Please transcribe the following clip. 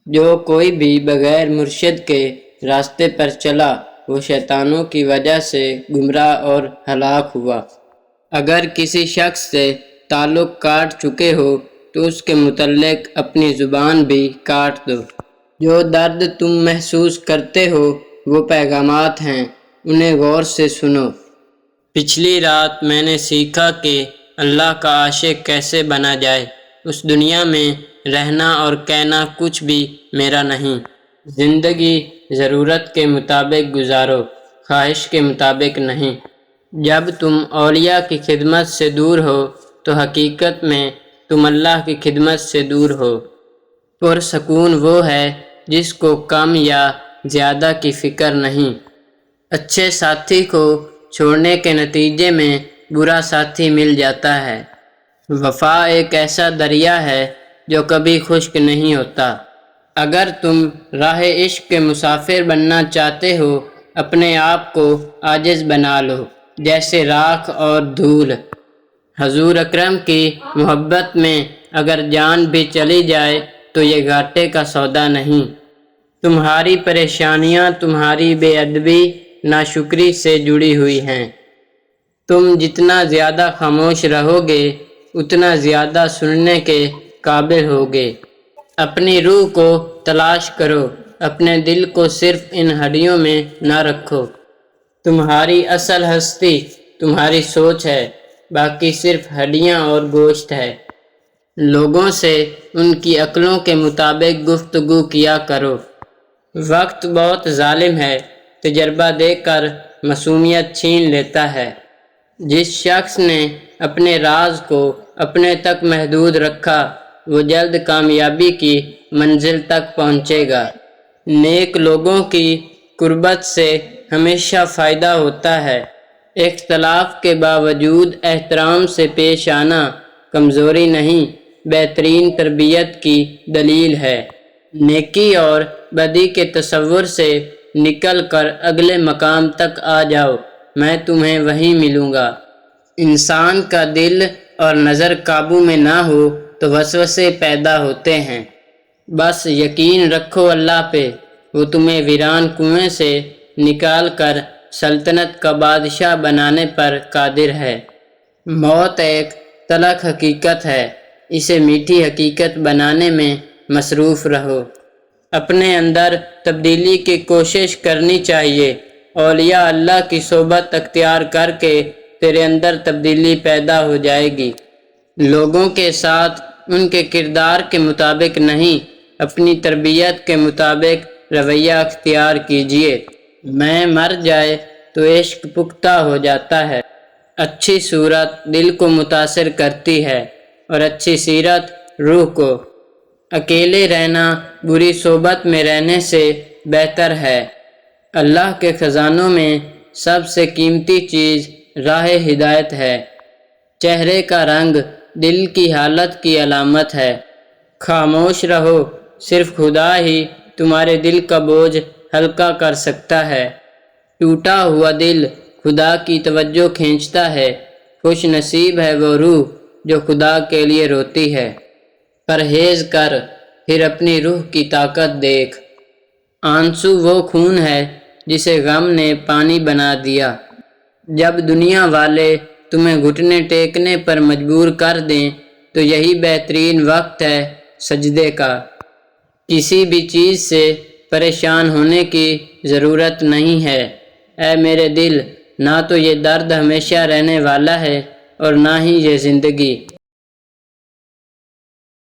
جو کوئی بھی بغیر مرشد کے راستے پر چلا وہ شیطانوں کی وجہ سے گمراہ اور ہلاک ہوا۔ اگر کسی شخص سے تعلق کاٹ چکے ہو تو اس کے متعلق اپنی زبان بھی کاٹ دو۔ جو درد تم محسوس کرتے ہو وہ پیغامات ہیں، انہیں غور سے سنو۔ پچھلی رات میں نے سیکھا کہ اللہ کا عاشق کیسے بنا جائے۔ اس دنیا میں رہنا اور کہنا کچھ بھی میرا نہیں۔ زندگی ضرورت کے مطابق گزارو، خواہش کے مطابق نہیں۔ جب تم اولیاء کی خدمت سے دور ہو تو حقیقت میں تم اللہ کی خدمت سے دور ہو۔ پرسکون وہ ہے جس کو کم یا زیادہ کی فکر نہیں۔ اچھے ساتھی کو چھوڑنے کے نتیجے میں برا ساتھی مل جاتا ہے۔ وفا ایک ایسا دریا ہے جو کبھی خشک نہیں ہوتا۔ اگر تم راہ عشق کے مسافر بننا چاہتے ہو اپنے آپ کو عاجز بنا لو، جیسے راکھ اور دھول۔ حضور اکرم کی محبت میں اگر جان بھی چلی جائے تو یہ گھاٹے کا سودا نہیں۔ تمہاری پریشانیاں تمہاری بے ادبی، ناشکری سے جڑی ہوئی ہیں۔ تم جتنا زیادہ خاموش رہو گے اتنا زیادہ سننے کے قابل ہوگے۔ اپنی روح کو تلاش کرو، اپنے دل کو صرف ان ہڈیوں میں نہ رکھو۔ تمہاری اصل ہستی تمہاری سوچ ہے، باقی صرف ہڈیاں اور گوشت ہے۔ لوگوں سے ان کی عقلوں کے مطابق گفتگو کیا کرو۔ وقت بہت ظالم ہے، تجربہ دے کر معصومیت چھین لیتا ہے۔ جس شخص نے اپنے راز کو اپنے تک محدود رکھا وہ جلد کامیابی کی منزل تک پہنچے گا۔ نیک لوگوں کی قربت سے ہمیشہ فائدہ ہوتا ہے۔ اختلاف کے باوجود احترام سے پیش آنا کمزوری نہیں، بہترین تربیت کی دلیل ہے۔ نیکی اور بدی کے تصور سے نکل کر اگلے مقام تک آ جاؤ، میں تمہیں وہیں ملوں گا۔ انسان کا دل اور نظر قابو میں نہ ہو تو وسوسے پیدا ہوتے ہیں۔ بس یقین رکھو اللہ پہ، وہ تمہیں ویران کنویں سے نکال کر سلطنت کا بادشاہ بنانے پر قادر ہے۔ موت ایک تلخ حقیقت ہے، اسے میٹھی حقیقت بنانے میں مصروف رہو۔ اپنے اندر تبدیلی کی کوشش کرنی چاہیے۔ اولیاء اللہ کی صحبت اختیار کر کے تیرے اندر تبدیلی پیدا ہو جائے گی۔ لوگوں کے ساتھ ان کے کردار کے مطابق نہیں، اپنی تربیت کے مطابق رویہ اختیار کیجیے۔ میں مر جائے تو عشق پختہ ہو جاتا ہے۔ اچھی صورت دل کو متاثر کرتی ہے اور اچھی سیرت روح کو۔ اکیلے رہنا بری صحبت میں رہنے سے بہتر ہے۔ اللہ کے خزانوں میں سب سے قیمتی چیز راہ ہدایت ہے۔ چہرے کا رنگ دل کی حالت کی علامت ہے۔ خاموش رہو، صرف خدا ہی تمہارے دل کا بوجھ ہلکا کر سکتا ہے۔ ٹوٹا ہوا دل خدا کی توجہ کھینچتا ہے۔ خوش نصیب ہے وہ روح جو خدا کے لیے روتی ہے۔ پرہیز کر، پھر اپنی روح کی طاقت دیکھ۔ آنسو وہ خون ہے جسے غم نے پانی بنا دیا۔ جب دنیا والے تمہیں گھٹنے ٹیکنے پر مجبور کر دیں تو یہی بہترین وقت ہے سجدے کا۔ کسی بھی چیز سے پریشان ہونے کی ضرورت نہیں ہے۔ اے میرے دل، نہ تو یہ درد ہمیشہ رہنے والا ہے اور نہ ہی یہ زندگی۔